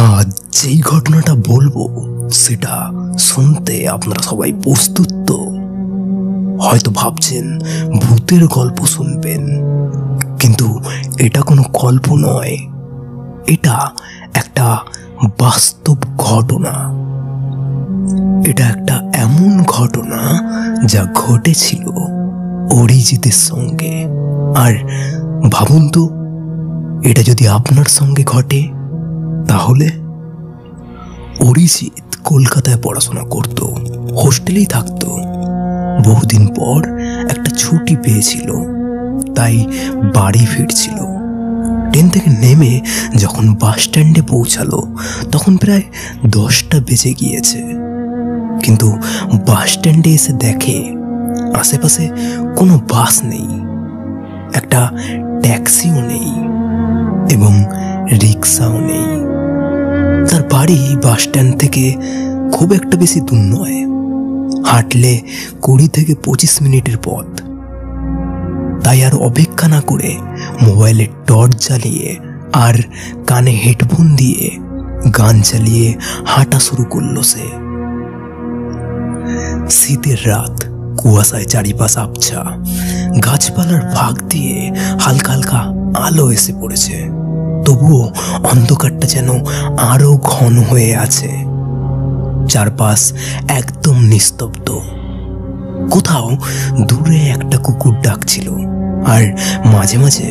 আজ যেই ঘটনাটা বলবো সেটা শুনতে আপনারা সবাই প্রস্তুত তো? হয়তো ভাবছেন ভূতের গল্প শুনবেন, কিন্তু এটা কোনো গল্প নয়, এটা একটা বাস্তব ঘটনা। এটা একটা এমন ঘটনা যা ঘটেছিল অরিজিতের সঙ্গে। আর ভাবুন তো, এটা যদি আপনার সঙ্গে ঘটে তাহলে? অরিজিৎ কলকাতায় পড়াশোনা করত, হোস্টেলেই থাকতো। বহুদিন পর একটা ছুটি পেয়েছিল, তাই বাড়ি ফিরছিল। ট্রেন থেকে নেমে যখন বাস স্ট্যান্ডে পৌঁছালো তখন প্রায় 10টা বেজে গিয়েছে। কিন্তু বাস স্ট্যান্ডে এসে দেখে আশেপাশে কোনো বাস নেই, একটা ট্যাক্সিও নেই এবং রিক্সাও নেই। তার বাড়ি বাস স্ট্যান্ড থেকে খুব একটা বেশি দূর নয়, হাঁটলে 20 থেকে 25 মিনিটের পথ। তাই আর অপেক্ষা না করে মোবাইলে টর্চ জ্বালিয়ে আর কানে হেডফোন দিয়ে গান চালিয়ে হাঁটা শুরু করলো সে। শীতের রাত, কুয়াশায় চারিপাশ আবছা, গাছপালার ফাঁক দিয়ে হালকা হালকা আলো এসে পড়েছে। তবুও অন্ধকারটা যেন আরো ঘন হয়ে আছে। চারপাশ একদম নিস্তব্ধ। কোথাও দূরে একটা কুকুর ডাকছিল, আর মাঝে মাঝে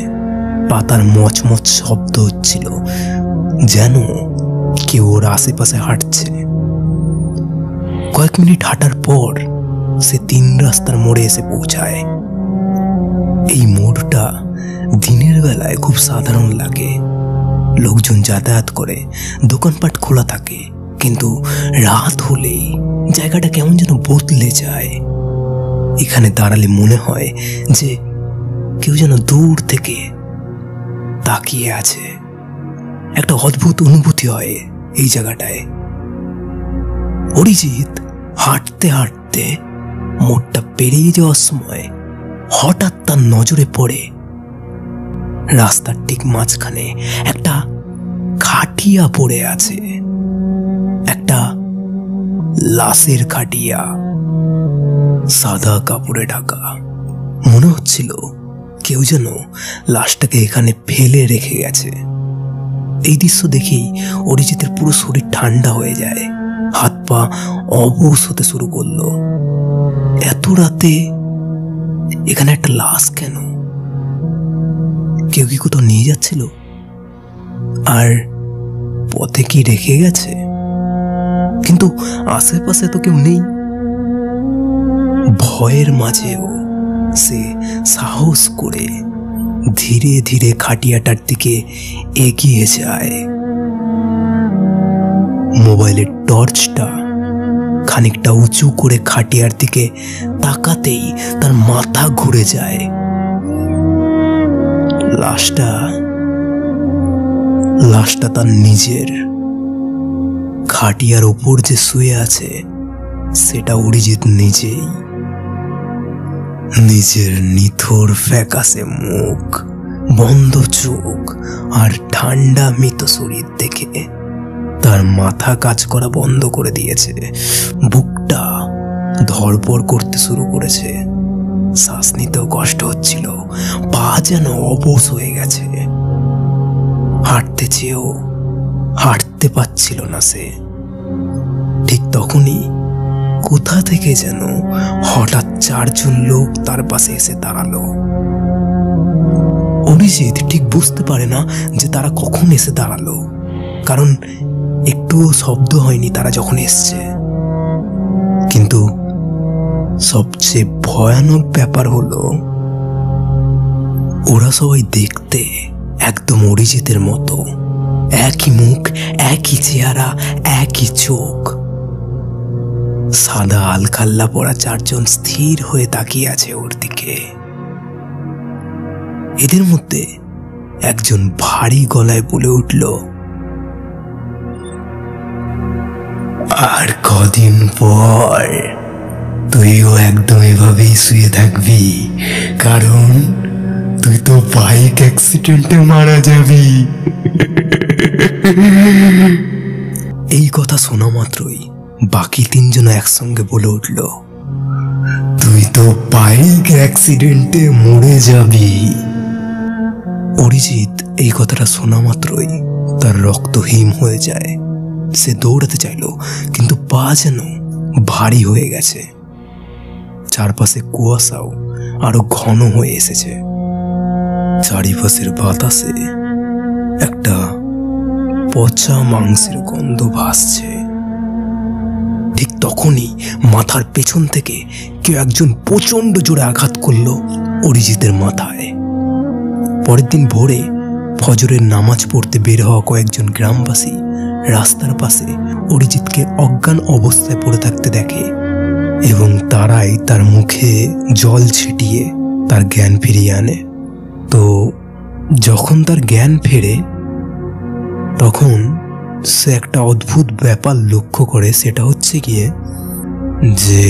পাতার মচমচ শব্দ হচ্ছিল, যেন কেউ ওর আশেপাশে হাঁটছে। কয়েক মিনিট হাঁটার পর সে 3 রাস্তার মোড়ে এসে পৌঁছায়। এই মোড়টা দিনের বেলায় খুব সাধারণ লাগে, লোকজন যাতায়াত করে, দোকানপাট খোলা থাকে। কিন্তু রাত হলেই জায়গাটা কেমন যেন বদলে যায়। এখানে দাঁড়ালে মনে হয় যে কেউ যেন দূর থেকে তাকিয়ে আছে। একটা অদ্ভুত অনুভূতি হয় এই জায়গাটায়। অরিজিৎ হাঁটতে হাঁটতে মোড়টা পেরিয়ে যাওয়ার সময় হঠাৎ তার নজরে পড়ে রাস্তার ঠিক মাঝখানে একটা খাটিয়া পড়ে আছে, একটা লাশের খাটিয়া, সাদা কাপড়ে ঢাকা। মনে হচ্ছিল কেউ যেন লাশটাকে এখানে ফেলে রেখে গেছে। এই দৃশ্য দেখেই অরিজিতের পুরো শরীর ঠান্ডা হয়ে যায়, হাত পা অবশ হতে শুরু করলো। এত রাতে এখানে একটা লাশ কেন? কেউ কি কোথাও নিয়ে যাচ্ছিল? আর পথে কি রেখে গেছে? কিন্তু আশেপাশে তো কেউ নেই। ভয়ের মাঝেও সে সাহস করে ধীরে ধীরে খাটিয়াটার দিকে এগিয়ে যায়। মোবাইলের টর্চটা খানিকটা উঁচু করে খাটিয়ার দিকে তাকাতেই তার মাথা ঘুরে যায়। লাশটা তার নিজের। খাটিয়ার উপর যে শুয়ে আছে সেটা অরিজিৎ নিজেই। নিজের নিথর ফ্যাকাশে মুখ, বন্ধ চোখ আর ঠান্ডা মৃত শরীর দেখে তার মাথা কাজ করা বন্ধ করে দিয়েছে। বুকটা ধড়পড় করতে শুরু করেছে, শ্বাস নিতেও কষ্ট হচ্ছিল, পা যেন অবশ হয়ে গেছে। হাঁটতে চেয়েও হাঁটতে পারছিল না সে। ঠিক তখনই কোথা থেকে যেন হঠাৎ 4 জন লোক তার পাশে এসে দাঁড়ালো। অরিজিৎ ঠিক বুঝতে পারে না যে তারা কখন এসে দাঁড়ালো, কারণ একটুও শব্দ হয়নি তারা যখন এসছে। কিন্তু সবচেয়ে ভয়ানক ব্যাপার হলো ওরা সবাই দেখতে একদম অরিজিতের মতো। একই মুখ, একই চেহারা, একই চোখ। সাদা আলখাল্লা পরা 4 জন স্থির হয়ে তাকিয়ে আছে ওর দিকে। এদের মধ্যে একজন ভারী গলায় বলে উঠল, আর কদিন পর তুইও একদম এভাবেই শুয়ে থাকবি, কারণ তুই তো বাইক অ্যাক্সিডেন্টে মারা যাবি। এই কথা শোনা মাত্রই বাকি তিনজন একসঙ্গে বলে উঠল, তুই তো বাইক অ্যাক্সিডেন্টে মরে যাবি। অরিজিৎ এই কথাটা শোনা মাত্রই তার রক্ত হিম হয়ে যায়। সে দৌড়াতে চাইল, কিন্তু পা যেন ভারী হয়ে গেছে। চারপাশে কুয়াশাও আরো ঘন হয়ে এসেছে। চারিপাশের বাতাসে একটা পচা মাংসের গন্ধ ভাসছে। ঠিক তখনই মাথার পেছন থেকে কেউ একজন প্রচন্ড জোরে আঘাত করলো অরিজিতের মাথায়। পরের দিন ভোরে ফজরের নামাজ পড়তে বের হওয়া কয়েকজন গ্রামবাসী রাস্তার পাশে অরিজিৎকে অজ্ঞান অবস্থায় পড়ে থাকতে দেখে এবং তারাই তার মুখে জল ছিটিয়ে তার জ্ঞান ফিরিয়ে আনে। তো যখন তার জ্ঞান ফেরে তখন সে একটা অদ্ভুত ব্যাপার লক্ষ্য করে। সেটা হচ্ছে গিয়ে যে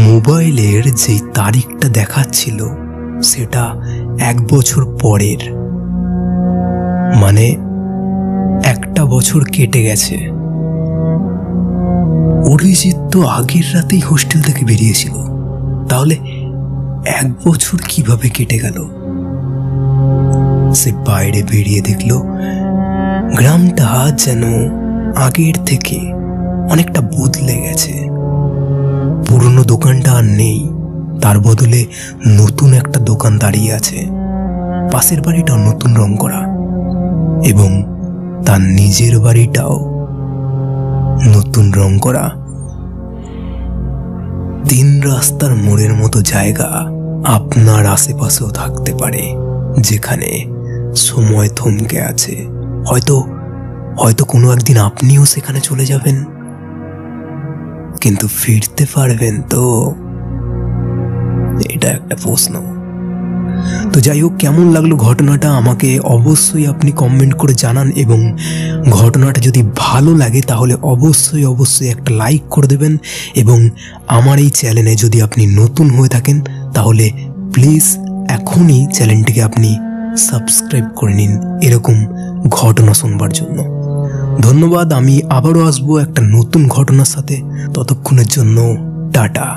মোবাইলের যে তারিখটা দেখাচ্ছিল সেটা 1 বছর পরের, মানে 1টা বছর কেটে গেছে। অরিজিৎ তো আগের রাতেই হোস্টেল থেকে বেরিয়েছিল, তাহলে 1 বছর কিভাবে কেটে গেল? সে বাইরে বেরিয়ে দেখল গ্রামটা যেন আগের থেকে অনেকটা বদলে গেছে। পুরনো দোকানটা আর নেই, তার বদলে নতুন একটা দোকান দাঁড়িয়ে আছে। পাশের বাড়িটাও নতুন রং করা এবং তার নিজের বাড়িটাও নতুন রং করা। 3 রাস্তার মোড়ের মতো জায়গা আপনার আশেপাশেও থাকতে পারে, যেখানে সময় থমকে আছে। হয়তো কোনো একদিন আপনিও সেখানে চলে যাবেন, কিন্তু ফিরতে পারবেন তো? এটা একটা প্রশ্ন। তো যাই হোক, কেমন লাগলো ঘটনাটা আমাকে অবশ্যই আপনি কমেন্ট করে জানান, এবং ঘটনাটা যদি ভালো লাগে তাহলে অবশ্যই একটা লাইক করে দেবেন। এবং আমার এই চ্যানেলে যদি আপনি নতুন হয়ে থাকেন তাহলে প্লিজ এখনই চ্যানেলটিকে আপনি সাবস্ক্রাইব করে নিন এরকম ঘটনা শুনবার জন্য। ধন্যবাদ। আমি আবারও আসবো একটা নতুন ঘটনার সাথে। ততক্ষণের জন্য টাটা।